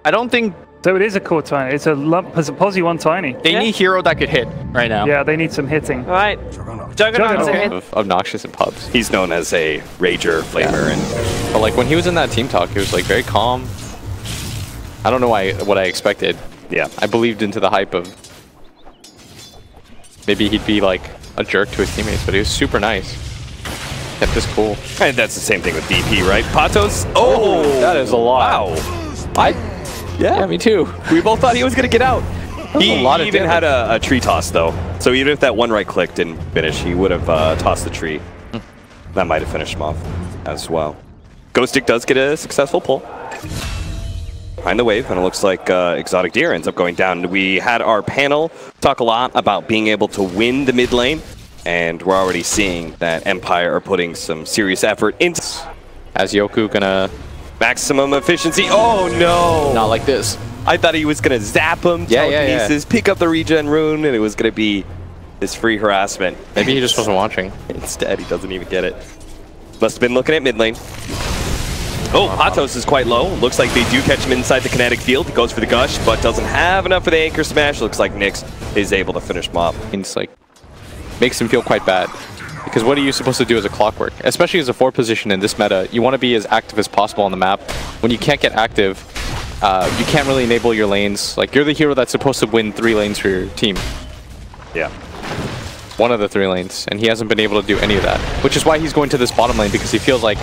I don't think... So it is a core tiny. It's a Posy 1 tiny. They need hero that could hit right now. Yeah, they need some hitting. All right. Juggernaut's Okay. hit. Obnoxious in pubs. He's known as a rager, flamer, and But like when he was in that team talk, it was like very calm. I don't know what I expected. yeah. I believed into the hype of maybe he'd be like a jerk to his teammates, but he was super nice. Kept this cool. And that's the same thing with DP, right? Patos. Oh, that is a lot. Wow. Yeah, me too. We both thought he was gonna get out. He a lot of even damage. had a tree toss though. So even if that one right click didn't finish, he would have tossed the tree. That might have finished him off as well. Ghostic does get a successful pull behind the wave, and it looks like Exotic Deer ends up going down. We had our panel talk a lot about being able to win the mid lane, and we're already seeing that Empire are putting some serious effort into As Yoku gonna... maximum efficiency. Oh no! Not like this. I thought he was gonna zap him, telekinesis, pick up the regen rune, and it was gonna be this free harassment. Maybe he just wasn't watching. Instead, he doesn't even get it. Must have been looking at mid lane. Oh, Patos is quite low. Looks like they do catch him inside the kinetic field. He goes for the gush, but doesn't have enough for the anchor smash. Looks like Nyx is able to finish him off. It's like makes him feel quite bad. Because what are you supposed to do as a clockwork? Especially as a 4 position in this meta, you want to be as active as possible on the map. When you can't get active, you can't really enable your lanes. Like, you're the hero that's supposed to win 3 lanes for your team. Yeah. One of the 3 lanes, and he hasn't been able to do any of that. Which is why he's going to this bottom lane, because he feels like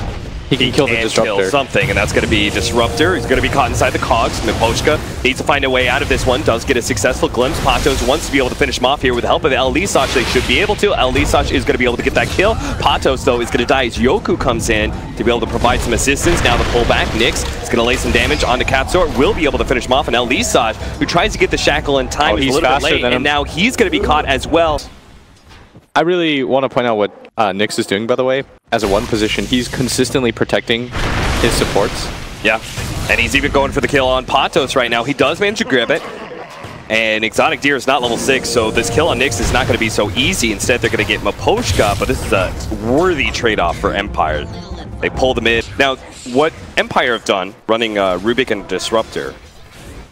he can kill the Disruptor. Kill something, and that's going to be Disruptor. He's going to be caught inside the cogs. Miposhka needs to find a way out of this one. Does get a successful glimpse. Patos wants to be able to finish him off here with the help of El Lisach. They should be able to. El Lisach is going to be able to get that kill. Patos, though, is going to die as Yoku comes in to be able to provide some assistance. Now the pullback. Nyx is going to lay some damage onto Katsor. Will be able to finish him off. And El Lisach, who tries to get the shackle in time, he's a little bit faster late, than him. and now he's going to be caught as well. I really want to point out what Nyx is doing, by the way. As a 1 position, he's consistently protecting his supports. Yeah, and he's even going for the kill on Patos right now. He does manage to grab it, and Exotic Deer is not level 6, so this kill on Nyx is not going to be so easy. Instead, they're going to get Miposhka, but this is a worthy trade-off for Empire. They pull the mid. Now, what Empire have done, running Rubik and Disruptor,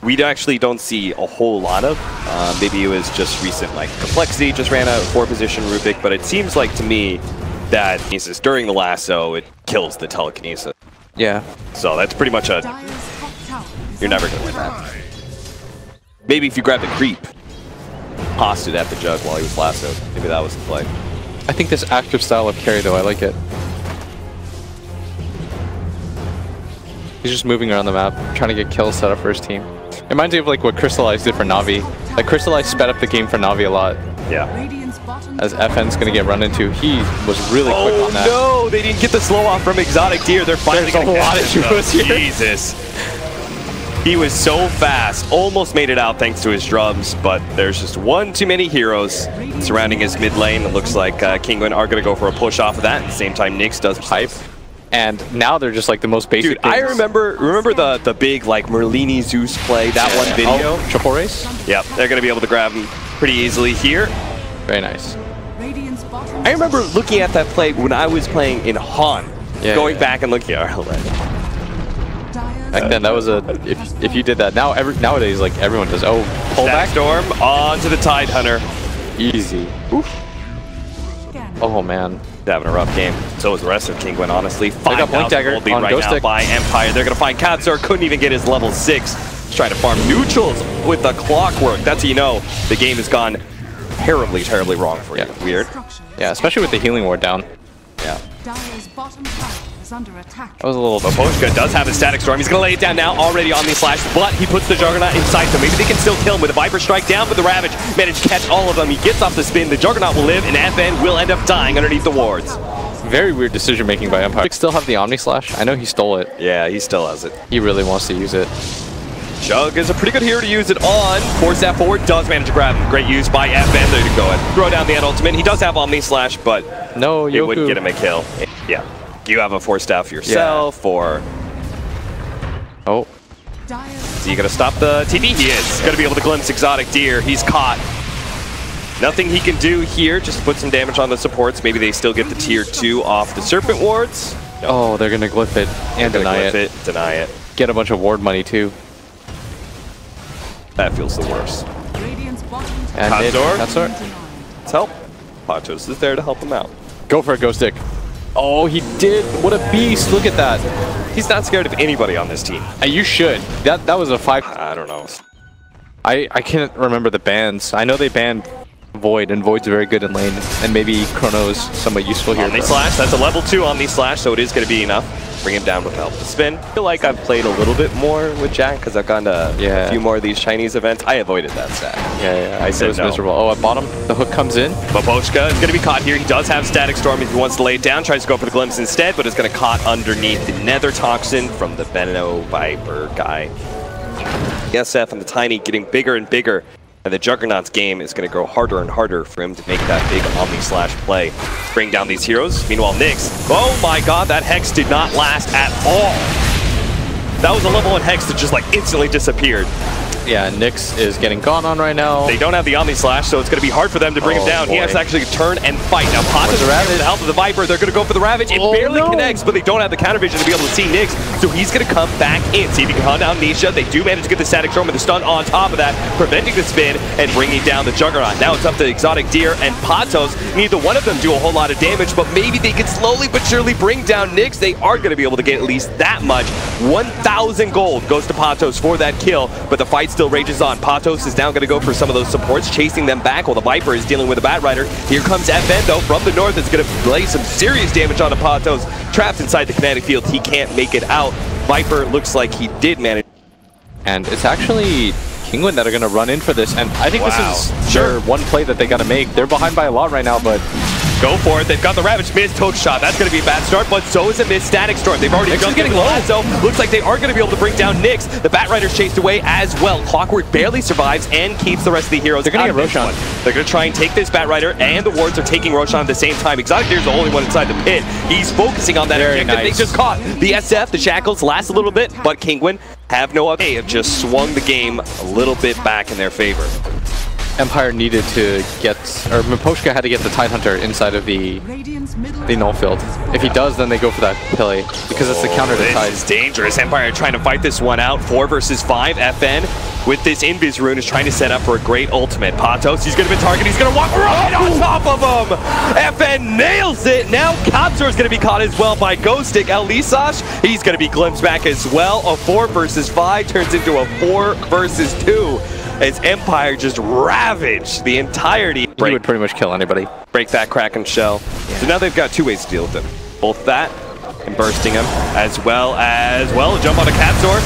we actually don't see a whole lot of. Maybe it was just recent, like Complexity just ran a 4-position Rubik, but it seems like to me that during the lasso, it kills the telekinesis. Yeah. So that's pretty much a... You're never going to win that. Maybe if you grab the creep, tossed it at the jug while he was lassoed. Maybe that was the play. I think this active style of carry, though, I like it. He's just moving around the map, trying to get kills set up for his team. It reminds me of like what Crystallize did for Na'Vi. Like Crystallize sped up the game for Na'Vi a lot. Yeah. As FN's gonna get run into, he was really quick on that. Oh no, they didn't get the slow off from Exotic Deer. They're finally There's a lot of heroes here. Jesus. He was so fast, almost made it out thanks to his drums, but there's just one too many heroes surrounding his mid lane. It looks like Kinguin are gonna go for a push off of that. At the same time, Nyx does hype. And now they're just like the most basic Dude, things. I remember the big like Merlini Zeus play, that one video. Oh, triple race? Yep, they're gonna be able to grab him pretty easily here. Very nice. I remember looking at that play when I was playing in Han. Going back and looking at our Back then, that was a if you did that. Nowadays, like everyone does. Oh, pullback storm onto the Tide Hunter. Easy. Oof. Oh man. Having a rough game. So is the rest of Kinguin, honestly. 5,000 gold lead right now by Empire. They're going to find Katsur. Couldn't even get his level 6. He's trying to farm neutrals with the clockwork. That's how you know the game has gone terribly, terribly wrong for you. Weird. Yeah, especially with the healing ward down. Yeah. That was a little... Miposhka does have a static storm. He's going to lay it down now, already on the slash, but he puts the Juggernaut inside, so maybe they can still kill him with a Viper Strike down, but the Ravage managed to catch all of them. He gets off the spin. The Juggernaut will live, and FN will end up dying underneath the wards. Very weird decision making by Empire. Still have the Omni Slash? I know he stole it. Yeah, he still has it. He really wants to use it. Jug is a pretty good hero to use it on. Force that forward, does manage to grab him. Great use by FN. There you go. And throw down the end ultimate. He does have Omni Slash, but no, it would get him a kill. Yeah. You have a force staff yourself, or... Oh. Is he going to stop the TV? He is. Going to be able to glimpse Exotic Deer. He's caught. Nothing he can do here. Just put some damage on the supports. Maybe they still get the tier 2 off the Serpent Wards. Oh, they're going to glyph it and deny it. Deny it. Get a bunch of ward money, too. That feels the worst. And Katsor. Let's help. Patos is there to help him out. Go for a ghost stick. Oh, he did. What a beast. Look at that. He's not scared of anybody on this team. You should. That was a 5. I don't know. I can't remember the bans. I know they banned Void, and Void's very good in lane, and maybe Chrono's somewhat useful here. Omni Slash, that's a level 2 Omni Slash, so it is going to be enough. Bring him down with help to spin. I feel like I've played a little bit more with Jack because I've gone to a few more of these Chinese events. I avoided that stat. I said it was miserable. Oh, at bottom, the hook comes in. Baboshka is going to be caught here. He does have Static Storm if he wants to lay it down. Tries to go for the Glimpse instead, but it's going to caught underneath the Nether Toxin from the Benno Viper guy. The SF and the Tiny getting bigger and bigger. And the Juggernaut's game is going to grow harder and harder for him to make that big Omni Slash play. Bring down these heroes. Meanwhile, Nyx, oh my god, that Hex did not last at all. That was a level 1 Hex that just like instantly disappeared. Yeah, Nyx is getting gone on right now. They don't have the Omni Slash, so it's going to be hard for them to bring him down. Boy. He has to actually turn and fight. Now, Patos with the help of the Viper, they're going to go for the Ravage. It barely connects, but they don't have the counter vision to be able to see Nyx, so he's going to come back in. See if he can hunt down Nisha. They do manage to get the Static Storm with the stun on top of that, preventing the spin and bringing down the Juggernaut. Now it's up to Exotic Deer and Patos. Neither one of them do a whole lot of damage, but maybe they can slowly but surely bring down Nyx. They are going to be able to get at least that much. 1,000 gold goes to Patos for that kill, but the fight still rages on. Patos is now going to go for some of those supports, chasing them back while the Viper is dealing with the Batrider. Here comes FN, though, from the north. It's going to lay some serious damage onto Patos. Trapped inside the kinetic field. He can't make it out. Viper looks like he did manage. And it's actually Kinguin that are going to run in for this. And I think this is their one play that they got to make. They're behind by a lot right now, but go for it. They've got the Ravage missed hook shot. That's going to be a bad start, but so is a missed Static Storm. They've already jumped getting low. So looks like they are going to be able to bring down Nyx. The Batrider's chased away as well. Clockwork barely survives and keeps the rest of the heroes. They're going to get Roshan. They're going to try and take this Batrider, and the wards are taking Roshan at the same time. Exotic Deer's the only one inside the pit. He's focusing on that objective. Nice. They just caught the SF. The Shackles last a little bit, but Kinguin have no update. They have just swung the game a little bit back in their favor. Empire needed to get, or Miposhka had to get the Tidehunter inside of the null field. If he does, then they go for that Pele, because it's the counter to Tide. This is dangerous. Empire trying to fight this one out. 4 versus 5. FN with this Invis rune is trying to set up for a great ultimate. Patos, he's going to be targeted. He's going to walk right on top of him. FN nails it. Now Katsor is going to be caught as well by Ghostic. Elisash, he's going to be glimpsed back as well. A 4 versus 5 turns into a 4 versus 2. As Empire just ravaged the entirety. He would pretty much kill anybody. Break that Kraken shell. Yeah. So now they've got 2 ways to deal with him. Both that and bursting him, as well jump on a Katsor.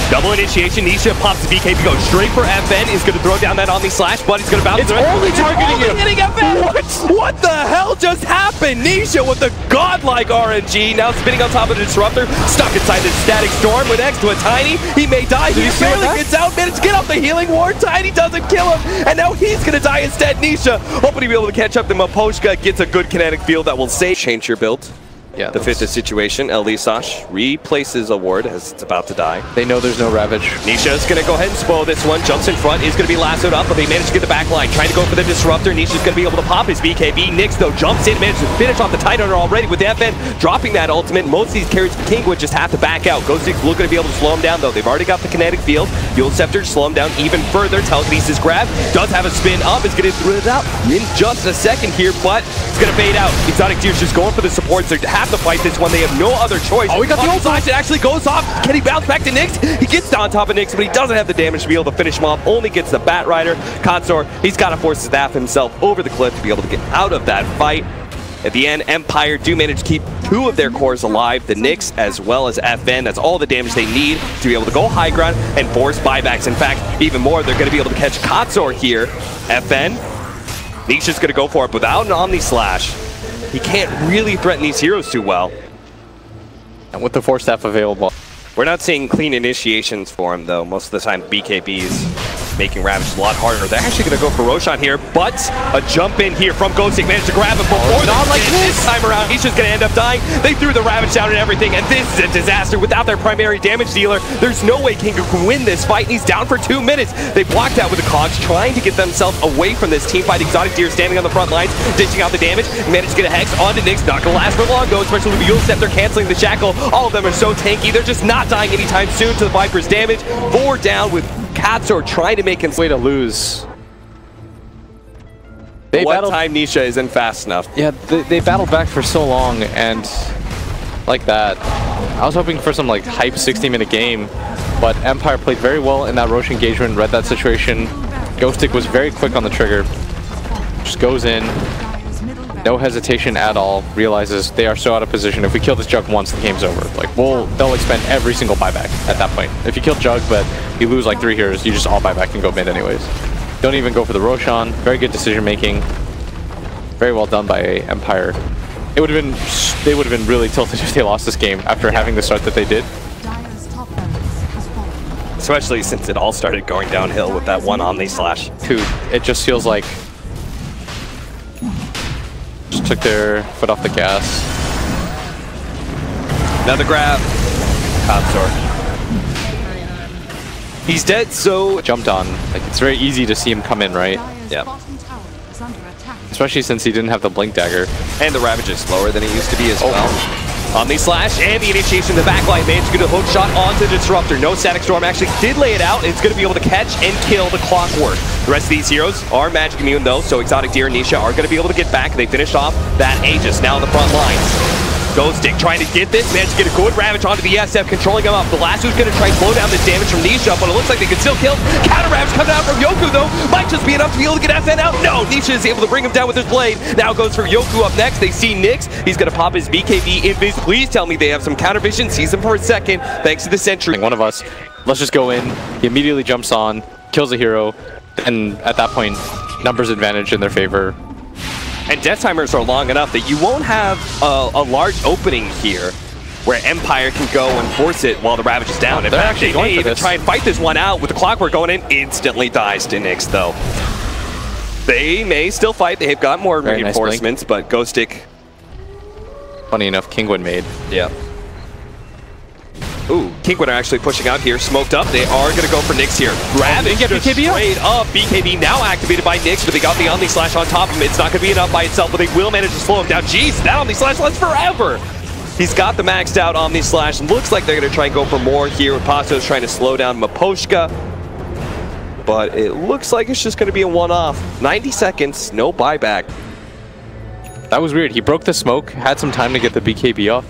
Double initiation. Nisha pops the BKB, goes straight for FN. Is going to throw down that Omni Slash, but he's going to bounce. It's only targeting him. Hitting FN. What the hell just happened? Nisha with the godlike RNG, now spinning on top of the Disruptor, stuck inside the Static Storm with X to a Tiny. He may die. He barely gets out, managed to get off the healing ward. Tiny doesn't kill him, and now he's going to die instead. Nisha, hoping to be able to catch up to Miposhka, gets a good kinetic field that will save. Change your build. Yeah, to fit the situation. Elisash replaces a ward as it's about to die. They know there's no Ravage. Nisha's going to go ahead and spoil this one. Jumps in front, is going to be lassoed up, but they manage to get the back line. Trying to go for the Disruptor. Nisha's going to be able to pop his BKB. Nyx, though, jumps in, manages to finish off the Tidehunter already with the FN dropping that ultimate. Most of these carries for King would just have to back out. Ghostic's looking to be able to slow him down, though. They've already got the kinetic field. Fuel Scepter to slow him down even further. Telekinesis grab. Does have a spin up. It's going to throw it out in just a second here, but it's going to fade out. Exotic Deer's just going for the supports. They have to fight this one. They have no other choice. Oh, we got the ult flash. It actually goes off. Can he bounce back to Nyx? He gets on top of Nyx, but he doesn't have the damage to be able to finish him off. Only gets the Batrider. Katsor, he's got to force his staff himself over the cliff to be able to get out of that fight. At the end, Empire do manage to keep 2 of their cores alive, the Nyx as well as FN. That's all the damage they need to be able to go high ground and force buybacks. In fact, even more, they're going to be able to catch Katsor here. FN, Nisha's going to go for it without an Omni Slash. He can't really threaten these heroes too well. And with the 4 staff available. We're not seeing clean initiations for him, though. Most of the time, BKBs making Ravage a lot harder. They're actually going to go for Roshan here, but a jump in here from Ghostic managed to grab him before not like this time around. He's just going to end up dying. They threw the Ravage down and everything, and this is a disaster. Without their primary damage dealer, there's no way Kinguin can win this fight, and he's down for 2 minutes. They blocked out with the Cogs, trying to get themselves away from this team fight. Exotic Deer standing on the front lines, dishing out the damage, managed to get a Hex onto Nyx. Not going to last for long, though, especially with the Fuel Scepter canceling the Shackle. All of them are so tanky. They're just not dying anytime soon to the Viper's damage. 4 down with Katsuo trying to make him Way to lose. What time Nisha isn't fast enough. Yeah, they battled back for so long, and like that. I was hoping for some like hype 60-minute game, but Empire played very well in that Roche engagement, read that situation. Ghostic was very quick on the trigger. Just goes in, no hesitation at all, realizes they are so out of position. If we kill this Jug once, the game's over. Like, they'll expend every single buyback at that point. If you kill Jug, but you lose like 3 heroes, you just all buy back and go mid anyways. Don't even go for the Roshan. Very good decision making. Very well done by Empire. They would have been really tilted if they lost this game after having the start that they did. Especially since it all started going downhill with that one Omni Slash. Dude, it just feels like just took their foot off the gas. Another grab. Consort. He's dead, so Jumped on. Like, it's very easy to see him come in, right? yeah. Especially since he didn't have the Blink Dagger. And the Ravage is slower than it used to be as well. Omni Slash and the initiation of the backline managed to get a hook shot onto the Disruptor. No Static Storm actually did lay it out, and it's going to be able to catch and kill the Clockwork. The rest of these heroes are magic immune though, so Exotic Deer and Nisha are going to be able to get back. They finished off that Aegis, now on the front lines. Ghostic trying to get this, managed to get a good Ravage onto the SF, controlling him up. The last who's going to try and slow down this damage from Nisha, but it looks like they can still kill. Counter Ravage coming out from Yoku though, might just be enough to be able to get FN out. No, Nisha is able to bring him down with his blade. Now goes for Yoku up next. They see Nyx, he's going to pop his BKB invis. Please tell me they have some counter vision, sees him for a second, thanks to the sentry. One of us, let's just go in. He immediately jumps on, kills a hero, and at that point, numbers advantage in their favor. And death timers are long enough that you won't have a large opening here where Empire can go and force it while the Ravage is down. In fact, they may even try and fight this one out with the Clockwork going in. Instantly dies to Nyx though. They may still fight. They've got more reinforcements, but Ghostic. Funny enough, Kinguin made. Yeah. Ooh, Kinguin are actually pushing out here, smoked up. They are going to go for Nyx here. Ravage just straight up. BKB now activated by Nyx, but they got the Omni Slash on top of him. It's not going to be enough by itself, but they will manage to slow him down. Jeez, that Omni Slash lasts forever. He's got the maxed out Omni Slash. Looks like they're going to try and go for more here. Pasto's trying to slow down Miposhka, but it looks like it's just going to be a one-off. 90 seconds, no buyback. That was weird. He broke the smoke, had some time to get the BKB off.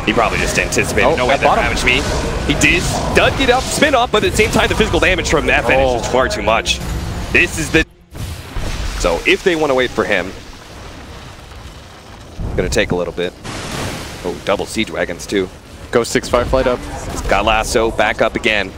He probably just anticipated, no way that Ravage me. He does get out the spin off, but at the same time, the physical damage from FN is just far too much. This is the... So if they want to wait for him, gonna take a little bit. Oh, double Siege Wagons too. Ghostic's Fireflight up. Got Lasso, back up again.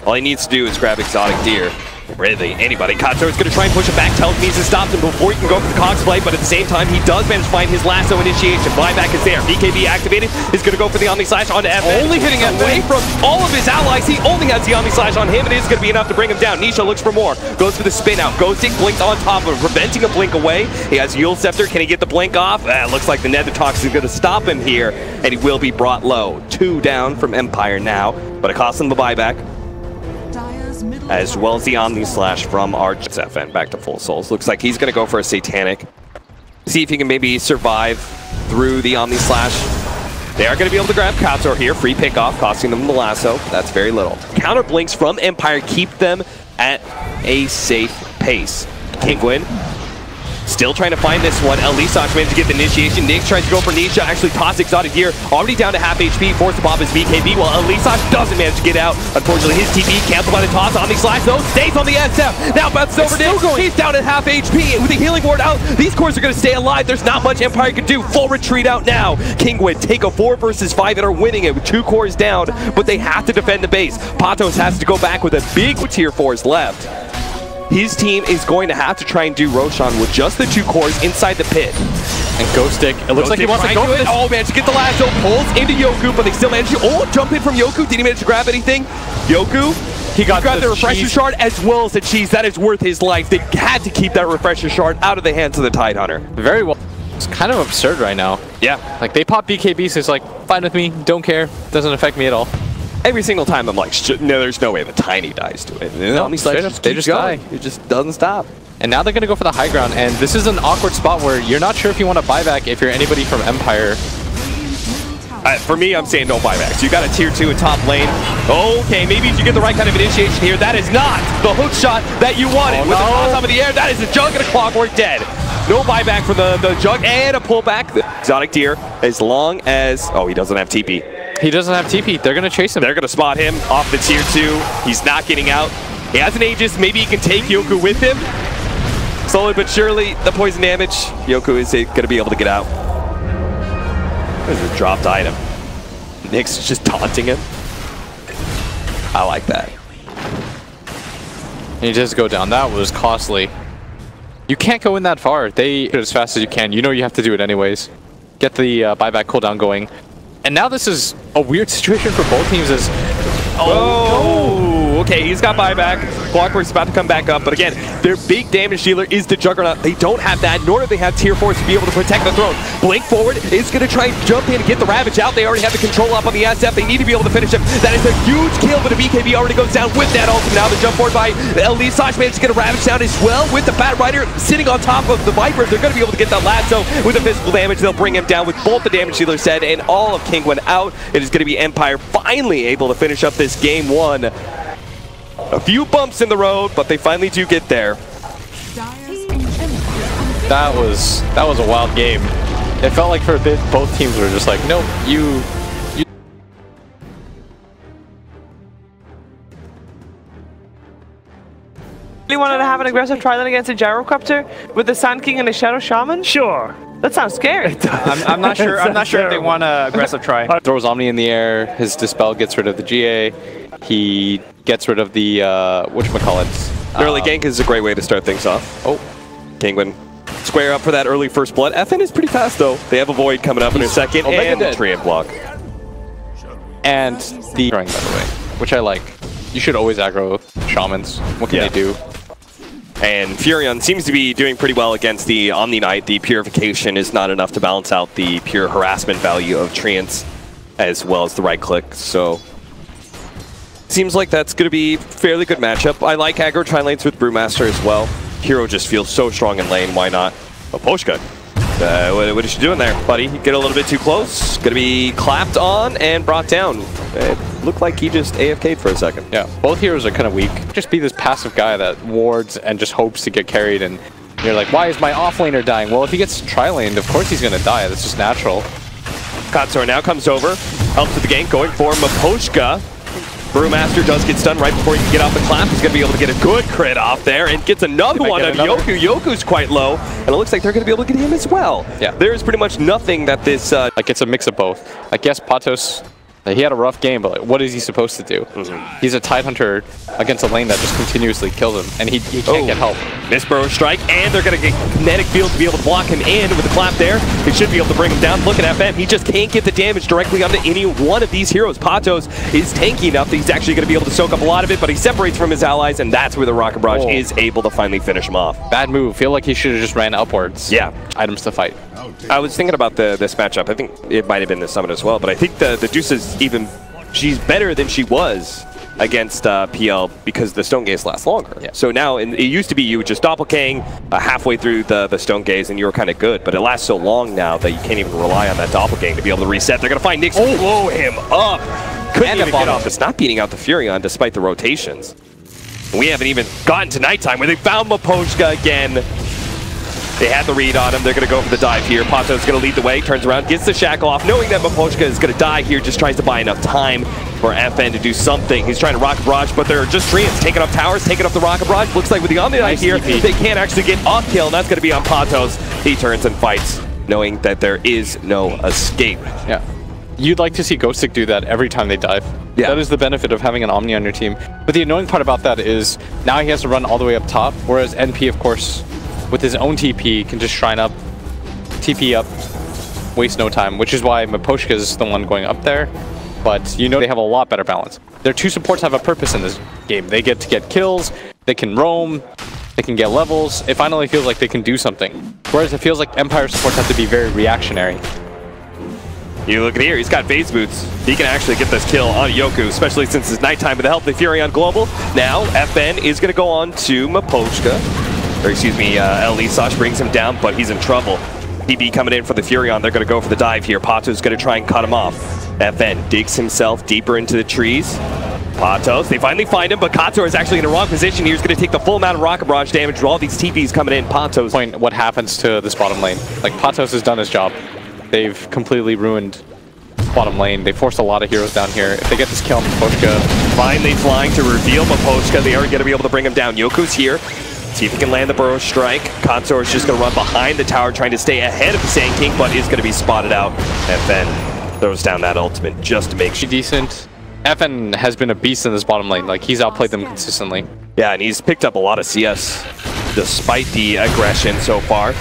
All he needs to do is grab Exotic Deer. Really, anybody. Katsuo is going to try and push him back. Telekinesis stops him before he can go for the Cox play, but at the same time, he does manage to find his Lasso initiation. Buyback is there. BKB activated. Is going to go for the Omni Slash onto FN. Only hitting away from all of his allies. He only has the Omni Slash on him. It is going to be enough to bring him down. Nisha looks for more. Goes for the spin out. Ghostic blinked on top of him, preventing a blink away. He has Yule Scepter. Can he get the blink off? Looks like the Nether Tox is going to stop him here, and he will be brought low. 2 down from Empire now, but it costs him the buyback, as well as the Omni Slash from our FN back to full souls. Looks like he's going to go for a Satanic. See if he can maybe survive through the Omni Slash. They are going to be able to grab Katsuo here. Free pick off, costing them the Lasso. That's very little. Counter blinks from Empire keep them at a safe pace. Kinguin still trying to find this one. Elisach managed to get the initiation. Nyx tries to go for Nisha. Actually toss Exotic Gear. Already down to half HP. Forced to pop his BKB while Elisach doesn't manage to get out. Unfortunately, his TP canceled by the toss. Omni Slash though stays on the SF. Now bounces over Nyx. He's down at half HP. With the healing ward out, these cores are going to stay alive. There's not much Empire can do. Full retreat out now. Kinguin take a 4 versus 5 and are winning it with 2 cores down, but they have to defend the base. Patos has to go back with a big tier 4s left. His team is going to have to try and do Roshan with just the 2 cores inside the pit. And Ghostic, it looks like he wants to go for this. Oh, man, to get the Lasso, pulls into Yoku, but they still manage to, jump in from Yoku. Did he manage to grab anything? Yoku, he got the Refresher Shard as well as the cheese. That is worth his life. They had to keep that Refresher Shard out of the hands of the Tidehunter. Very well. It's kind of absurd right now. Yeah. Like, they pop BKB, so it's like, fine with me, don't care, doesn't affect me at all. Every single time I'm like, no, there's no way the Tiny dies to it. No, they just die. It just doesn't stop. And now they're going to go for the high ground, and this is an awkward spot where you're not sure if you want to buy back if you're anybody from Empire. For me, I'm saying no buybacks. You got a tier 2 in top lane. Okay, maybe if you get the right kind of initiation here, that is not the hook shot that you wanted. With the toss up in the air, that is a jug and a clockwork dead. No buyback from the jug and a pullback. The Exotic Deer, as long as... Oh, he doesn't have TP. He doesn't have TP. They're going to chase him. They're going to spot him off the tier 2. He's not getting out. He has an Aegis. Maybe he can take Yoku with him. Slowly but surely, the poison damage. Yoku is going to be able to get out. This is a dropped item. Nyx is just taunting him. I like that. And he does go down. That was costly. You can't go in that far. They hit as fast as you can. You know you have to do it anyways. Get the buyback cooldown going. And now this is a weird situation for both teams as... Okay, he's got buyback. Clockwork's about to come back up, but again, their big damage dealer is the Juggernaut. They don't have that, nor do they have tier 4s to be able to protect the throne. Blink forward is going to try and jump in and get the Ravage out. They already have the control up on the SF. They need to be able to finish him. That is a huge kill, but a BKB already goes down with that ult. Now the jump forward by LD. Sash managed to get a Ravage down as well with the Bat Rider sitting on top of the Viper. They're going to be able to get that lasso with the physical damage. They'll bring him down with both the damage dealer set and all of Kinguin out. It is going to be Empire finally able to finish up this game 1. A few bumps in the road, but they finally do get there. That was a wild game. It felt like for a bit both teams were just like, nope, you really wanted to have an aggressive try against a Gyrocopter with the Sand King and a Shadow Shaman? Sure. That sounds scary. I'm not sure. I'm not sure if they want an aggressive try. Throws Omni in the air. His Dispel gets rid of the GA. He gets rid of the whatchamacallit. Early gank is a great way to start things off. Oh, Kinguin square up for that early first blood. FN is pretty fast though. They have a Void coming up in a second, and the Triad block. And the by the way, which I like. You should always aggro Shamans. What can they do? And Furion seems to be doing pretty well against the Omni Knight. The Purification is not enough to balance out the pure harassment value of Treants, as well as the right click. So seems like that's going to be a fairly good matchup. I like aggro tri-lanes with Brewmaster as well. Hero just feels so strong in lane. Why not? Oh, Poshka. What is she doing there, buddy? You get a little bit too close. Going to be clapped on and brought down. It looked like he just AFK'd for a second. Yeah, both heroes are kind of weak. Just be this passive guy that wards and just hopes to get carried, and you're like, why is my offlaner dying? Well, if he gets tri-laned, of course he's going to die. That's just natural. Katsura now comes over, helps with the gank, going for Maposhka. Brewmaster does get stunned right before he can get off the clap. He's going to be able to get a good crit off there and gets another one of Yoku. Yoku's quite low, and it looks like they're going to be able to get him as well. Yeah. There's pretty much nothing that this... like, it's a mix of both. I guess Patos, he had a rough game, but like, what is he supposed to do? He's a Tidehunter against a lane that just continuously kills him, and he can't get help. Missborough strike, and they're going to get kinetic field to be able to block him in with the clap there. They should be able to bring him down. Look at FM. He just can't get the damage directly onto any one of these heroes. Patos is tanky enough that he's actually going to be able to soak up a lot of it, but he separates from his allies, and that's where the Rocket Barrage is able to finally finish him off. Bad move. Feel like he should have just ran upwards. Yeah. Items to fight. I was thinking about this matchup. I think it might have been the Summit as well, but I think the Deuce is even... She's better than she was against PL because the Stone Gaze lasts longer. Yeah. So now, it used to be you would just doppelgang halfway through the Stone Gaze and you were kind of good, but it lasts so long now that you can't even rely on that doppelgang to be able to reset. They're going to find Nyx, blow him up. Couldn't even get off. It's not beating out the Furion despite the rotations. We haven't even gotten to nighttime where they found Maposhka again. They had the read on him. They're going to go for the dive here. Pato's going to lead the way, turns around, gets the shackle off, knowing that Maposhka is going to die here, just tries to buy enough time for FN to do something. He's trying to Rocket Barrage, but there are just Treants taking up towers, taking up the Rocket Barrage. Looks like with the Omni Knight here, they can't actually get off kill, and that's going to be on Patos. He turns and fights, knowing that there is no escape. Yeah. You'd like to see Ghostic do that every time they dive. Yeah. That is the benefit of having an Omni on your team. But the annoying part about that is now he has to run all the way up top, whereas NP, of course, with his own TP, can just shrine up, TP up, waste no time, which is why Maposhka is the one going up there. But you know they have a lot better balance. Their two supports have a purpose in this game. They get to get kills, they can roam, they can get levels. It finally feels like they can do something. Whereas it feels like Empire supports have to be very reactionary. You look at here, he's got phase boots. He can actually get this kill on Yoku, especially since it's nighttime with the help of the Furion Global. Now, FN is going to go on to Maposhka. Or excuse me, LD Sash brings him down, but he's in trouble. TB coming in for the Furion. They're going to go for the dive here. Pato's going to try and cut him off. FN digs himself deeper into the trees. Patos, they finally find him, but Katsor is actually in the wrong position. He's going to take the full amount of rocket barrage damage with all these TPs coming in. Patos. Point what happens to this bottom lane. Like, Patos has done his job. They've completely ruined bottom lane. They forced a lot of heroes down here. If they get this kill on Mapochka. Finally flying to reveal Mapochka. They are going to be able to bring him down. Yoku's here. See if he can land the Burrow Strike. Katsor is just going to run behind the tower, trying to stay ahead of the Sand King, but is going to be spotted out. FN throws down that ultimate just to make sure. Decent. FN has been a beast in this bottom lane. Like, he's outplayed them consistently. Yeah, and he's picked up a lot of CS despite the aggression so far.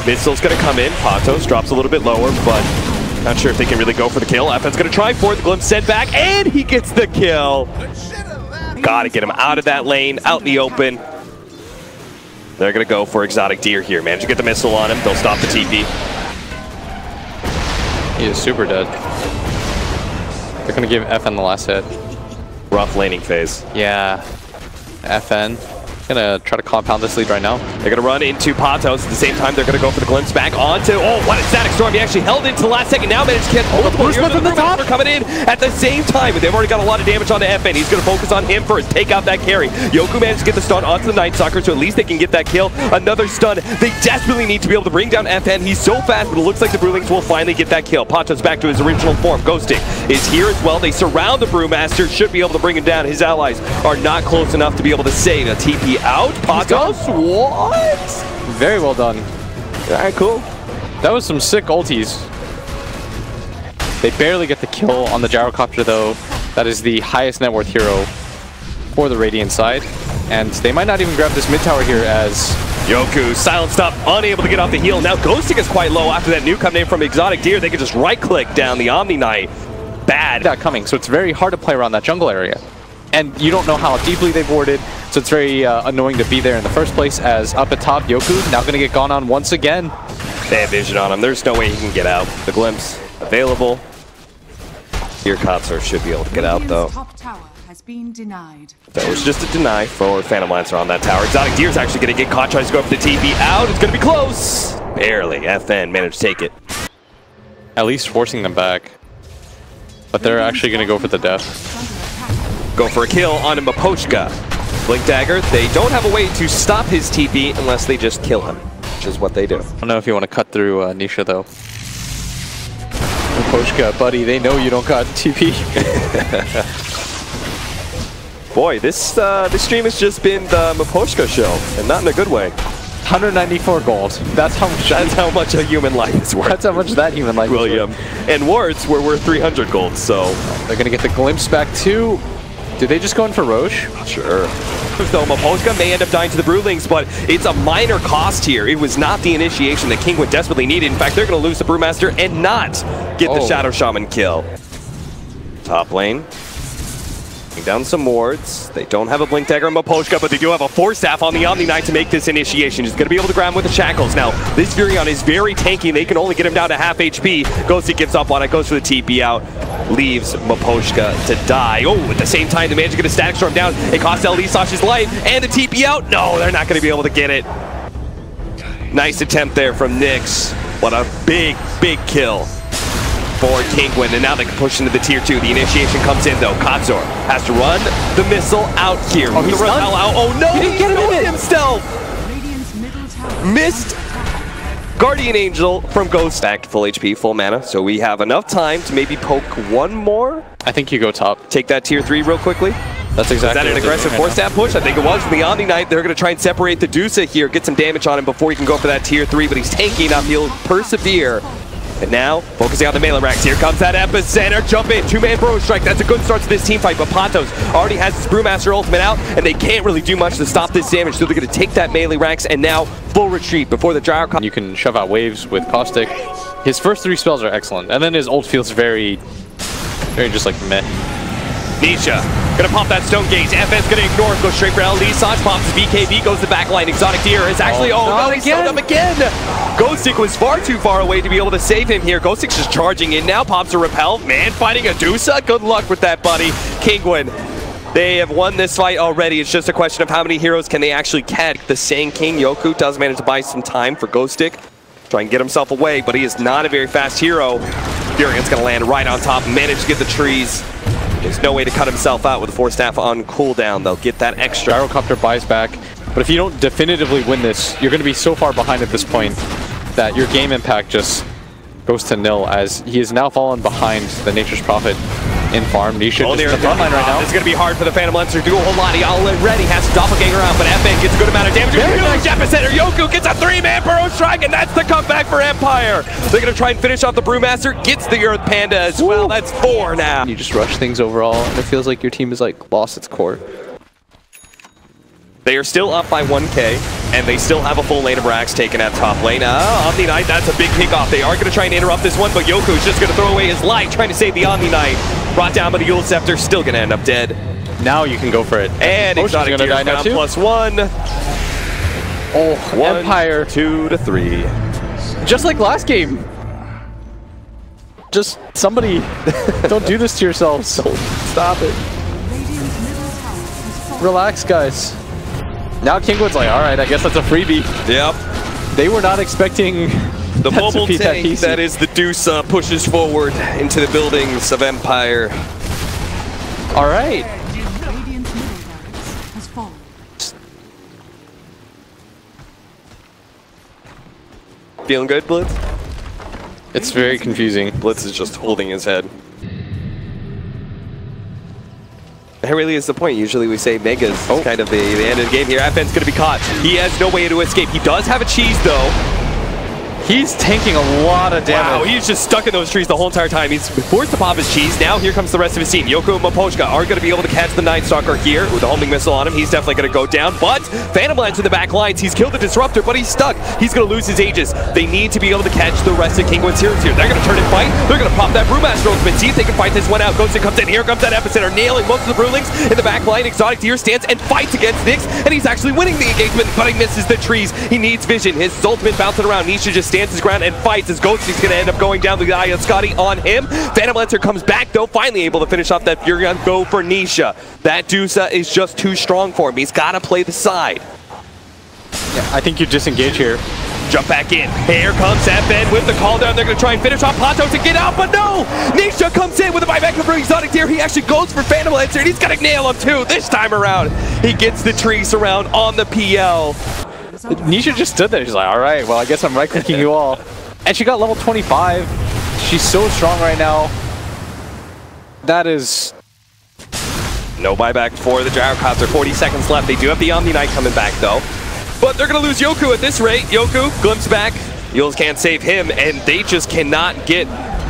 Missile's going to come in. Patos drops a little bit lower, but not sure if they can really go for the kill. FN's going to try for it. The glimpse sent back, and he gets the kill. Got to get him out of that lane, out in the open. They're going to go for Exotic Deer here. Manage to get the missile on him. They'll stop the TP. He is super dead. They're going to give FN the last hit. Rough laning phase. Yeah. FN. Gonna try to compound this lead right now. They're gonna run into Patos. At the same time, they're gonna go for the glimpse back onto. Oh, what a static storm! He actually held into the last second. Now managed to get multiple heroes from the top coming in at the same time. But they've already got a lot of damage onto FN. He's gonna focus on him first. Take out that carry. Yoku managed to get the stun onto the Night Stalker, so at least they can get that kill. Another stun. They desperately need to be able to bring down FN. He's so fast, but it looks like the Brewlings will finally get that kill. Patos back to his original form. Ghosting is here as well. They surround the Brewmaster. Should be able to bring him down. His allies are not close enough to be able to save a TP out. Patos. What? Very well done. Alright, cool. That was some sick ultis. They barely get the kill on the Gyrocopter though. That is the highest net worth hero for the Radiant side. And they might not even grab this mid tower here as Yoku silenced up, unable to get off the heal. Now Ghosting is quite low after that nuke coming in from Exotic Deer. They can just right click down the Omni Knight. Bad. That coming, so it's very hard to play around that jungle area. And you don't know how deeply they've warded, so it's very annoying to be there in the first place. As up at top, Yoku now going to get gone on once again. They have vision on him. There's no way he can get out. The glimpse available. Here, Katsor should be able to get out, though. Top tower has been denied. That was just a deny for Phantom Lancer on that tower. Exotic Deer's actually going to get caught, tries to go for the TP out. It's going to be close. Barely. FN managed to take it. At least forcing them back. But they're actually going to go for the death. Go for a kill on Mapochka. Blink Dagger, they don't have a way to stop his TP unless they just kill him, which is what they do. I don't know if you want to cut through Nisha though. Mapochka, buddy, they know you don't got TP. Boy, this stream has just been the Mapochka show, and not in a good way. 194 gold. That's how much a human life is worth. That's how much that human life William. is worth. And wards were worth 300 gold, so they're gonna get the glimpse back too. Did they just go in for Roche? Sure. So Mapochka may end up dying to the Brewlings, but it's a minor cost here. It was not the initiation that Kinguin desperately needed. In fact, they're going to lose the Brewmaster and not get the Shadow Shaman kill. Top lane. Down some wards. They don't have a Blink Dagger on Mapochka, but they do have a Force Staff on the Omni Knight to make this initiation. He's going to be able to grab him with the Shackles. Now, this Furion is very tanky. They can only get him down to half HP. Ghosty gives up on it, goes for the TP out, leaves Mapochka to die. Oh, at the same time, they manage to get a Static Storm down. It costs Elisage his life, and the TP out. No, they're not going to be able to get it. Nice attempt there from Nyx. What a big, big kill for Kinguin, and now they can push into the tier 2. The initiation comes in though. Katsor has to run the missile out here. Oh, he's done? Oh no, he didn't get him in himself. Missed Guardian Angel from Ghost. Back to full HP, full mana, so we have enough time to maybe poke one more. I think you go top. Take that tier 3 real quickly. That's exactly. Is that an aggressive Force Staff push? I think it was from the Omni Knight. They're going to try and separate the Dusa here, get some damage on him before he can go for that tier 3, but he's tanky enough. He'll persevere. And now, focusing on the melee racks. Here comes that epicenter. Jump in. Two-man Burrow Strike. That's a good start to this team fight. But Patos already has his Brewmaster ultimate out, and they can't really do much to stop this damage. So they're going to take that melee racks, and now full retreat before the Gyrocopter. You can shove out waves with Caustic. His first 3 spells are excellent, and then his ult feels very just like meh. Nisha gonna pop that Stone Gaze. FN's gonna ignore it, go straight for Elisage, pops his BKB, goes to the back line. Exotic Deer is actually, no, he's stoned up again. Ghostic was far too far away to be able to save him here. Ghostic's just charging in now, pops a Repel. Man, fighting a Dusa, good luck with that, buddy. Kinguin, they have won this fight already. It's just a question of how many heroes can they actually catch. The Sand King, Yoku, does manage to buy some time for Ghostic. Try and get himself away, but he is not a very fast hero. Furian's gonna land right on top, manage to get the trees. There's no way to cut himself out with the Force Staff on cooldown. They'll get that extra. Gyrocopter buys back, but if you don't definitively win this, you're going to be so far behind at this point that your game impact just goes to nil, as he is now fallen behind the Nature's Prophet in farm. Nisha just in the front line right now. It's going to be hard for the Phantom Lancer to do a whole lot. He already has to doppelganger out, but FN gets a good amount of damage. Huge epicenter. Yoku gets a 3-man burrow strike, and that's the comeback for Empire. They're going to try and finish off the Brewmaster. Gets the Earth Panda as well. That's 4 now. You just rush things overall, and it feels like your team is like lost its core. They are still up by 1K, and they still have a full lane of Rax taken at top lane. Omni Knight, that's a big kickoff. They are going to try and interrupt this one, but Yoku is just going to throw away his life, trying to save the Omni Knight. Brought down by the Yule Scepter, still going to end up dead. Now you can go for it. And Exotic Deer down +1. Oh, 1, Empire 2 to 3. Just like last game. Just somebody, don't do this to yourselves. Stop it. Relax, guys. Now Kinguin's like, all right, I guess that's a freebie. Yep. They were not expecting the mobile tank that is the Deuce pushes forward into the buildings of Empire. All right. Radiant's middle barracks has fallen. Feeling good, Blitz? It's very confusing. Blitz is just holding his head. That really is the point. Usually we say Mega's kind of the end of the game here. FN's going to be caught. He has no way to escape. He does have a cheese, though. He's tanking a lot of damage. Wow, he's just stuck in those trees the whole entire time. He's forced to pop his cheese. Now here comes the rest of his team. Yoku and Mapochka are going to be able to catch the Night Stalker here with a homing missile on him. He's definitely going to go down, but Phantom Lance in the back lines. He's killed the Disruptor, but he's stuck. He's going to lose his Aegis. They need to be able to catch the rest of Kinguin's heroes here. They're going to turn and fight. They're going to pop that Brewmaster ultimate. See if they can fight this one out. Ghostin comes in. Here comes that Epicenter, nailing most of the Brewlings in the back line. Exotic Deer stands and fights against Nyx, and he's actually winning the engagement, but he misses the trees. He needs vision. His ultimate bouncing around. Nisha just stands his ground and fights. As Ghostin's going to end up going down the eye of Scotty on him. Phantom Lancer comes back, though, finally able to finish off that Furion. Go for Nisha. That Dusa is just too strong for him. He's got to play the side. Yeah, I think you disengage here. Jump back in. Here comes FN with the call down. They're going to try and finish off Pato to get out, but no! Nisha comes in with a buyback for Exotic Deer. He actually goes for Phantom Lancer, and he's going to nail him, too, this time around. He gets the tree surround on the PL. Nisha just stood there. She's like, all right, well, I guess I'm right-clicking you all. And she got level 25. She's so strong right now. That is... No buyback for the Gyrocopter. 40 seconds left. They do have the Omni Knight coming back, though. But they're going to lose Yoku at this rate. Yoku, glimpse back. Yules can't save him, and they just cannot get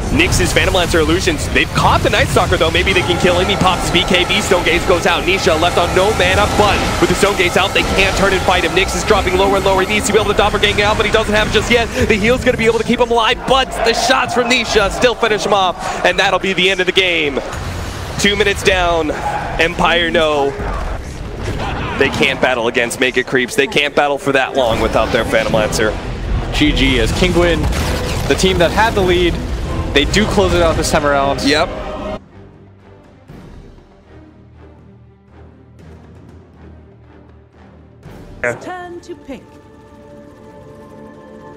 Nyx's Phantom Lancer illusions. They've caught the Night Stalker, though. Maybe they can kill him. He pops BKB. Stone Gaze goes out. Nisha left on no mana, but with the Stone Gaze out, they can't turn and fight him. Nyx is dropping lower and lower. He needs to be able to doppelganger out, but he doesn't have it just yet. The heal's going to be able to keep him alive, but the shots from Nisha still finish him off, and that'll be the end of the game. 2 minutes down. Empire know they can't battle against Mega Creeps. They can't battle for that long without their Phantom Lancer. GG as Kinguin, the team that had the lead, they do close it out this time around. Yep. Turn to pick.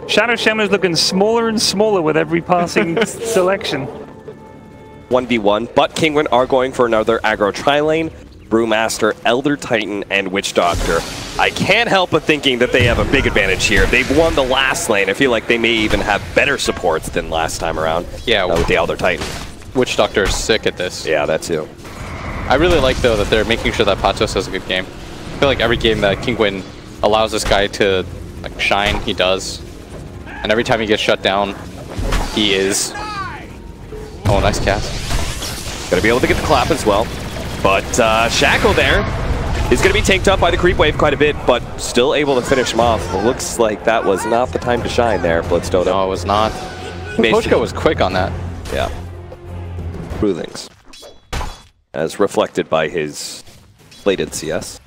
Shadow Shaman's looking smaller and smaller with every passing selection. 1v1, but Kinguin are going for another aggro tri-lane. Brewmaster, Elder Titan, and Witch Doctor. I can't help but thinking that they have a big advantage here. They've won the last lane. I feel like they may even have better supports than last time around. Yeah, with the Elder Titan. Witch Doctor is sick at this. Yeah, that too. I really like, though, that they're making sure that Patos has a good game. I feel like every game that Kinguin allows this guy to like shine, he does. And every time he gets shut down, he is... Oh, nice cast. Gonna be able to get the clap as well. But Shackle there is going to be tanked up by the creep wave quite a bit, but still able to finish him off. It looks like that was not the time to shine there, Blitz Dota. No, it was not. Pochka was quick on that. Yeah. Brewlings. As reflected by his inflated CS.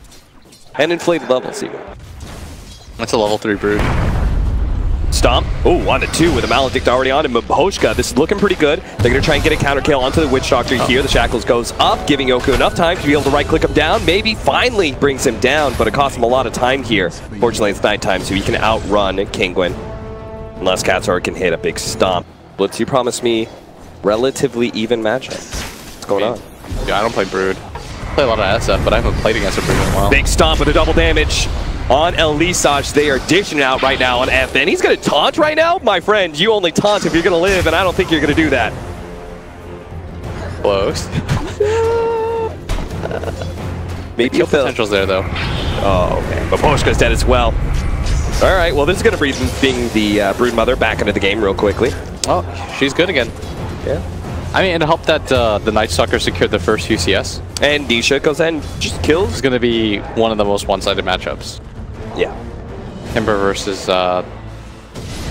And inflated levels even. That's a level 3 brood. Stomp. Oh, 1-2 with a Maledict already on him. Mapochka, this is looking pretty good. They're going to try and get a counter kill onto the Witch Doctor here. The Shackles goes up, giving Yoku enough time to be able to right-click him down. Maybe finally brings him down, but it costs him a lot of time here. Fortunately, it's nighttime, so he can outrun Kinguin. Unless Katsura can hit a big stomp. Blitz, you promised me relatively even matchup. What's going on? Yeah, I don't play Brood. I play a lot of SF, but I haven't played against a Brood in a while. Big stomp with a double damage on Elisage. They are dishing it out right now on FN. He's going to taunt right now? My friend, you only taunt if you're going to live, and I don't think you're going to do that. Close. Maybe Kill potential's there, though. Oh, okay. But Poshka's dead as well. All right, well, this is going to bring the Brood Mother back into the game real quickly. Oh, she's good again. Yeah. I mean, it helped that the Night Stalker secured the first UCS. And Nisha goes in, just kills. It's going to be one of the most one-sided matchups. Yeah. Timber versus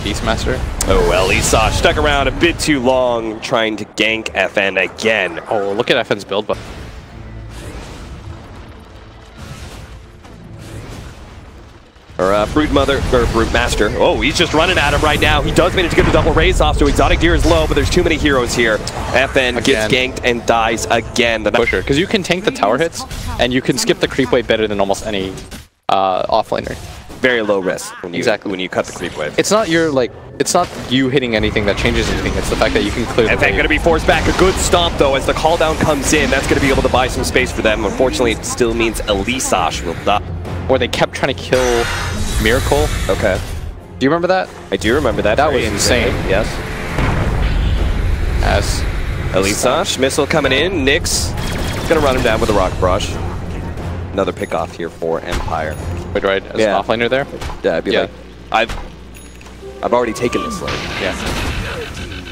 Beastmaster. Oh, Elisage stuck around a bit too long trying to gank FN again. Oh, look at FN's build button. Or Brood Mother, or Brood Master. Oh, he's just running at him right now. He does manage to get the double raise off, so Exotic Deer is low, but there's too many heroes here. FN gets ganked and dies again. The pusher, because you can tank the tower hits, and you can skip the creep wave better than almost any offlaner. Very low risk when you, when you cut the creep wave. It's not your, like, it's not you hitting anything that changes anything. It's the fact that you can clear the FN going to be forced back. A good stomp, though, as the call down comes in. That's going to be able to buy some space for them. Unfortunately, it still means Elisage will die. Or they kept trying to kill Miracle. Okay. Do you remember that? I do remember that. That was insane. Yes. As Elisage, missile coming in. Nyx going to run him down with a rock brush. Another pick off here for Empire. Wait, right? As an offlaner there? Yeah, I'd be like, I've already taken this lane. Yeah.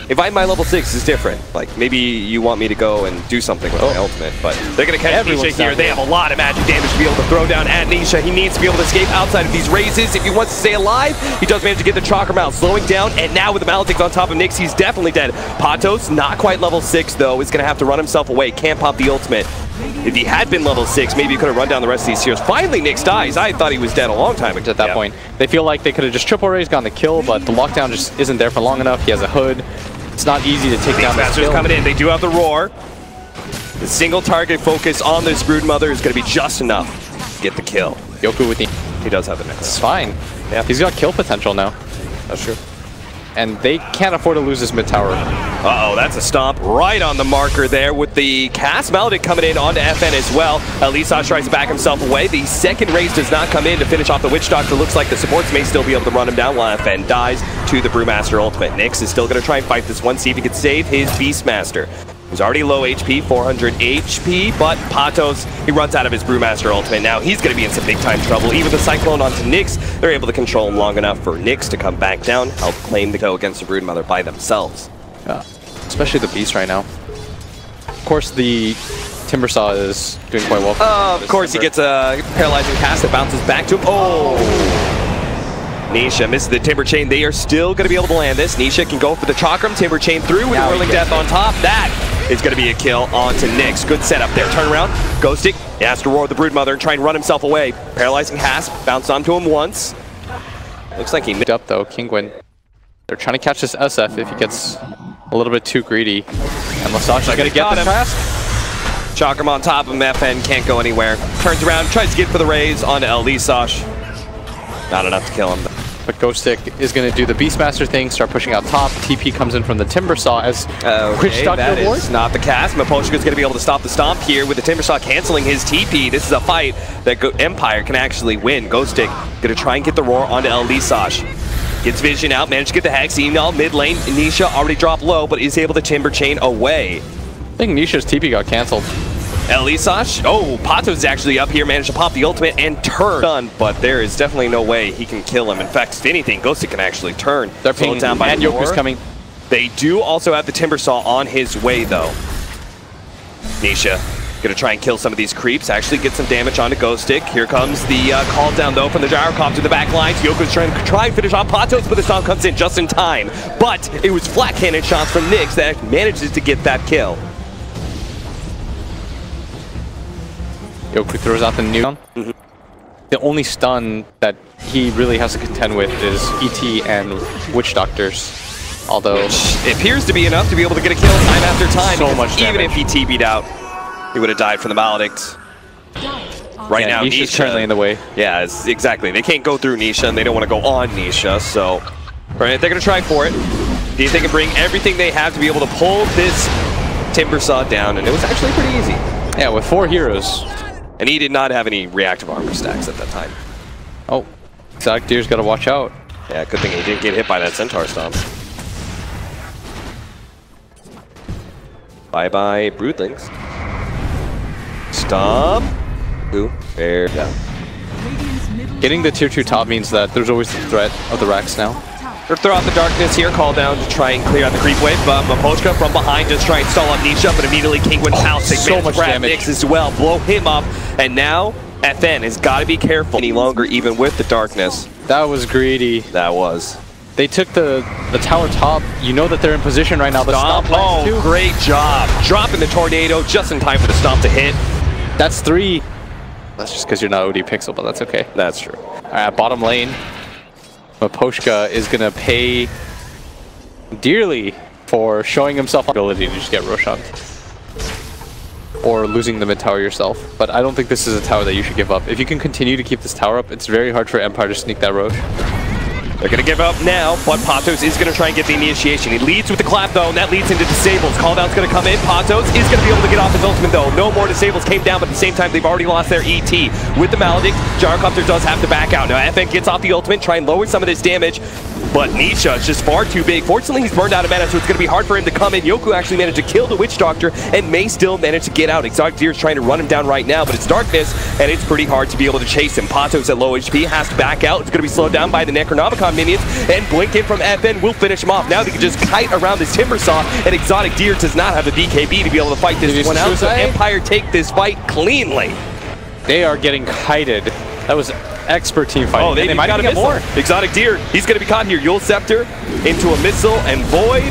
If I'm my level 6, it's different. Like, maybe you want me to go and do something with my ultimate, but they're going to catch Nisha here. They have a lot of magic damage to be able to throw down at Nisha. He needs to be able to escape outside of these raises. If he wants to stay alive, he does manage to get the Chakra Mount, slowing down, and now with the Maledict on top of Nyx, he's definitely dead. Patos, not quite level 6, though, is going to have to run himself away. Can't pop the ultimate. If he had been level 6, maybe he could have run down the rest of these heroes. Finally, Nyx dies. I thought he was dead a long time ago. At that point, they feel like they could have just triple raised, gotten the kill, but the lockdown just isn't there for long enough. He has a hood. It's not easy to take down this kill. Coming in. They do have the roar. The single target focus on this Brood Mother is going to be just enough to get the kill. Yoku with the... He does have the next. It's fine. Yeah. He's got kill potential now. That's true. And they can't afford to lose this mid tower. Uh-oh, that's a stomp right on the marker there with the cast Maledict coming in onto FN as well. Elisage tries to back himself away. The second raise does not come in to finish off the Witch Doctor. Looks like the supports may still be able to run him down while FN dies to the Brewmaster ultimate. Nyx is still going to try and fight this one, see if he can save his Beastmaster. He's already low HP, 400 HP, but Patos, he runs out of his Brewmaster ultimate. Now he's going to be in some big time trouble. Even the Cyclone onto Nyx, they're able to control him long enough for Nyx to come back down, help claim the kill against the Brood Mother by themselves. Yeah, especially the Beast right now. Of course, the Timbersaw is doing quite well. Of course, he gets a paralyzing cast that bounces back to him. Oh! Nisha misses the Timber Chain. They are still going to be able to land this. Nisha can go for the Chakram. Timber Chain through with Whirling Death on top. That is going to be a kill onto Nyx. Good setup there. Turn around. Ghostic. He has to roar the Brood Mother and try and run himself away. Paralyzing Hasp. Bounce onto him once. Looks like he missed up though. Kinguin. They're trying to catch this SF if he gets a little bit too greedy. And Lesage is going to get the cast. Chakram on top of him. FN can't go anywhere. Turns around. Tries to get for the raise onto Elisage. Not enough to kill him. But Ghostic is going to do the Beastmaster thing, start pushing out top. TP comes in from the Timbersaw as Witch Doctor that is not the cast. Maposhka is going to be able to stop the stomp here with the Timbersaw canceling his TP. This is a fight that Empire can actually win. Ghostic going to try and get the roar onto Elisage. Gets Vision out, managed to get the Hex. Email mid lane. Nisha already dropped low, but is able to Timber Chain away. I think Nisha's TP got canceled. Elisage, oh, Patos is actually up here, managed to pop the ultimate and turn. Done, but there is definitely no way he can kill him. In fact, if anything, Ghostic can actually turn. They're pinging down by and Yoku's coming. They do also have the Timbersaw on his way, though. Nisha gonna try and kill some of these creeps, actually get some damage onto Ghostic. Here comes the call down, though, from the Gyrocopter to the back lines. Yoku's trying to finish off Patos, but the stomp comes in just in time. But it was flat cannon shots from Nyx that manages to get that kill. Yoku throws out the nuke. The only stun that he really has to contend with is ET and Witch Doctors. Although it appears to be enough to be able to get a kill time after time. So much damage. Even if he TP'd out, he would have died from the Maledict. Right now, Nisha's currently in the way. Yeah, exactly. They can't go through Nisha, and they don't want to go on Nisha, so Right, they're gonna try for it. See if they can bring everything they have to be able to pull this Timbersaw down, and it was actually pretty easy. Yeah, with 4 heroes. And he did not have any reactive armor stacks at that time. Oh, Exotic Deer's got to watch out. Yeah, good thing he didn't get hit by that Centaur Stomp. Bye-bye, Broodlings. Stomp. Ooh, fair. Yeah. Getting the tier 2 top means that there's always the threat of the Rax now. They're throw out the darkness here, call down to try and clear out the creep wave, but Mapochka from behind just try and stall up Nisha, but immediately Kinguin pouncing, so much damage. Nyx as well, blow him up, and now FN has got to be careful any longer, even with the darkness. That was greedy. That was. They took the tower top. You know that they're in position right now. The stomp Oh, great job. Dropping the tornado just in time for the stomp to hit. That's 3. That's just because you're not OD Pixel, but that's okay. That's true. All right, bottom lane. Mapochka is going to pay dearly for showing himself ability to just get Roshan. Or losing the mid tower yourself. But I don't think this is a tower that you should give up. If you can continue to keep this tower up, it's very hard for Empire to sneak that Rosh. They're going to give up now, but Patos is going to try and get the initiation. He leads with the clap, though, and that leads into disables. Calldown's going to come in. Patos is going to be able to get off his ultimate, though. No more disables came down, but at the same time, they've already lost their ET. With the Maledict, Gyrocopter does have to back out. Now, FN gets off the ultimate, try and lower some of this damage, but Nisha is just far too big. Fortunately, he's burned out of mana, so it's going to be hard for him to come in. Yoku actually managed to kill the Witch Doctor and may still manage to get out. Exotic Deer is trying to run him down right now, but it's darkness, and it's pretty hard to be able to chase him. Patos at low HP has to back out. It's going to be slowed down by the Necronomicon minions, and Blink in from FN will finish him off. Now they can just kite around this Timbersaw, and Exotic Deer does not have the BKB to be able to fight this one out, so Empire take this fight cleanly. They are getting kited. That was expert team fighting. Oh, they might even get more. Exotic Deer, he's going to be caught here. Yule Scepter into a missile and Void.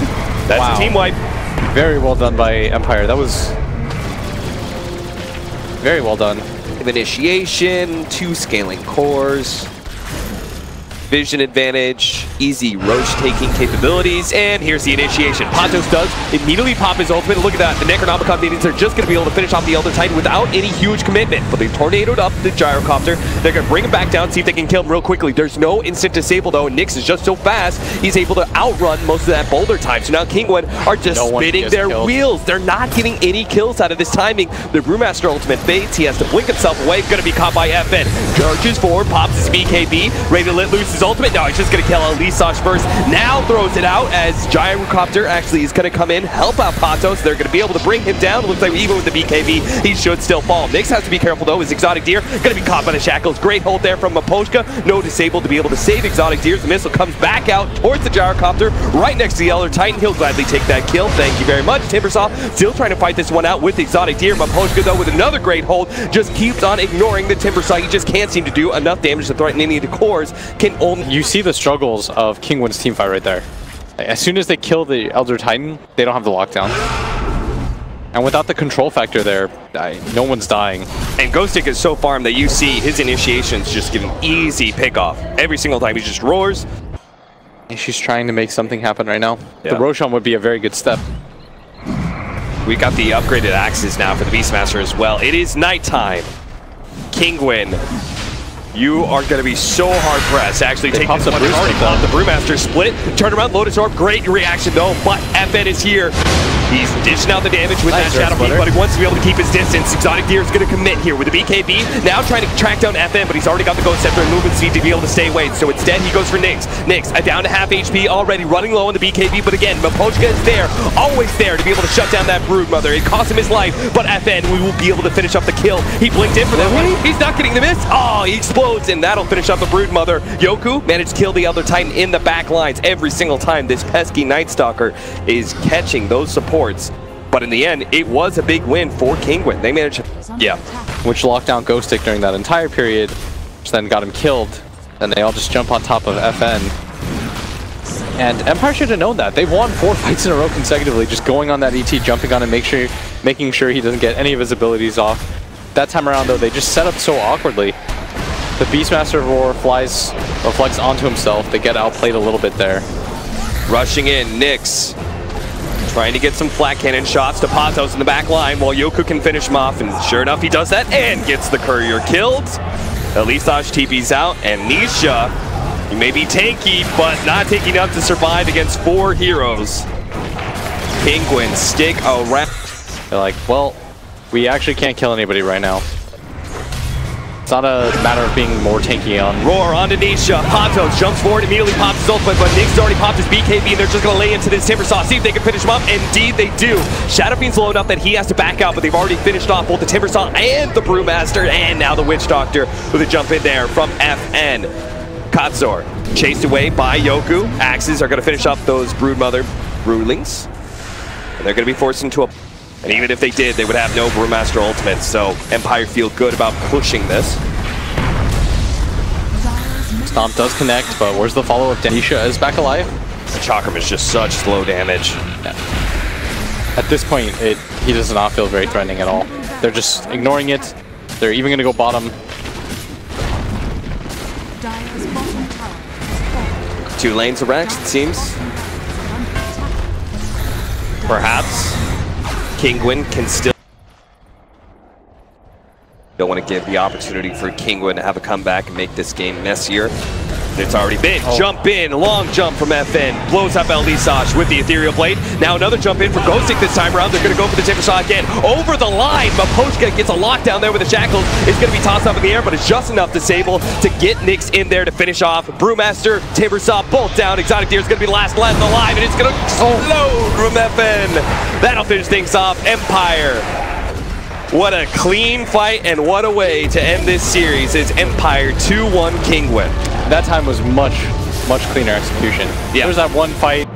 That's a team wipe. Very well done by Empire. That was very well done. Initiation, 2 scaling cores. Vision advantage, easy Roche taking capabilities, and here's the initiation. Patos does immediately pop his ultimate. Look at that, the Necronomicon minions are just going to be able to finish off the Elder Titan without any huge commitment. But they tornadoed up the Gyrocopter. They're going to bring him back down, see if they can kill him real quickly. There's no instant disable though. Nyx is just so fast, he's able to outrun most of that boulder time. So now Kinguin are just spinning their wheels. They're not getting any kills out of this timing. The Brewmaster ultimate fades. He has to blink himself away. Going to be caught by FN. Charges forward, pops his BKB, ready to let loose his ultimate. No, he's just going to kill Alisage first. Now throws it out as Gyrocopter actually is going to come in, help out Patos. They're going to be able to bring him down. It looks like even with the BKB, he should still fall. Nyx has to be careful though, as Exotic Deer going to be caught by the shackles. Great hold there from Mapochka. No disable to be able to save Exotic Deer. The missile comes back out towards the Gyrocopter, right next to the Elder Titan. He'll gladly take that kill. Thank you very much. Timbersaw still trying to fight this one out with Exotic Deer. Mapochka though with another great hold, just keeps on ignoring the Timbersaw. He just can't seem to do enough damage to threaten any of the cores. Can only... You see the struggles of Kinguin's teamfight right there. As soon as they kill the Elder Titan, they don't have the lockdown. And without the control factor there, no one's dying. And Ghostic is so farmed that you see his initiations just give him easy pickoff. Every single time he just roars. And she's trying to make something happen right now. Yeah. The Roshan would be a very good step. We got the upgraded axes now for the Beastmaster as well. It is nighttime. Kinguin, you are going to be so hard pressed to actually take this one. The Brewmaster split, turn around, Lotus Orb, great reaction though, but FN is here. He's dishing out the damage with that Shadow Peak, but he wants to be able to keep his distance. Exotic Deer is going to commit here with the BKB, now trying to track down FN, but he's already got the Ghost Scepter and movement speed to be able to stay away, so instead he goes for Nyx. Nyx, down to half HP already, running low on the BKB, but again, Mapochka is there, always there to be able to shut down that Broodmother. It cost him his life, but FN, we will be able to finish up the kill. He blinked in for that one. He's not getting the miss. Oh, he explodes, and that'll finish up the Broodmother. Yoku managed to kill the Elder Titan in the back lines every single time. This pesky Night Stalker is catching those supports. But in the end, it was a big win for Kinguin. They managed to, which locked down Ghostic during that entire period, which then got him killed. And they all just jump on top of FN. And Empire should have known that. They've won 4 fights in a row consecutively, just going on that ET, jumping on him, making sure he doesn't get any of his abilities off. That time around, though, they just set up so awkwardly. The Beastmaster Roar reflects onto himself. They get outplayed a little bit there. Rushing in, Nyx trying to get some flat cannon shots to Patos in the back line while Yoku can finish him off, and sure enough he does that and gets the courier killed. Alisage TP's out, and Nisha You may be tanky, but not tanky enough to survive against 4 heroes. Kinguin stick around. They're like, well, we actually can't kill anybody right now. It's not a matter of being more tanky on. Roar onto Nisha. Patos jumps forward, immediately pops his ultimate, but Nyx already popped his BKB, and they're just going to lay into this Timber Saw, see if they can finish him up. Indeed, they do. Shadowfiend's low enough that he has to back out, but they've already finished off both the Timber Saw and the Brewmaster, and now the Witch Doctor with a jump in there from FN. Katsor chased away by Yoku. Axes are going to finish up those Broodmother Broodlings, and they're going to be forced into a... And even if they did, they would have no Brewmaster ultimates, so Empire feel good about pushing this. Stomp does connect, but where's the follow-up? Nisha is back alive. The Chakram is just such slow damage. Yeah. At this point, he does not feel very threatening at all. They're just ignoring it. They're even going to go bottom. Dire's bottom tower has fallen. 2 lanes of Rex, it seems. Perhaps Kinguin can still... Don't want to give the opportunity for Kinguin to have a comeback and make this game messier. It's already been. Jump in, long jump from FN. Blows up Elisage with the Ethereal Blade. Now another jump in for Ghostic this time around. They're going to go for the Timber Saw again. Over the line, Maposhka gets a lockdown there with the Shackles. It's going to be tossed up in the air, but it's just enough to Sable to get Nyx in there to finish off. Brewmaster, Timber Saw, both down. Exotic Deer is going to be the last left alive, and it's going to explode from FN. That'll finish things off. Empire. What a clean fight, and what a way to end this series. It's Empire 2-1 Kinguin. That time was much cleaner execution. Yeah. There's that one fight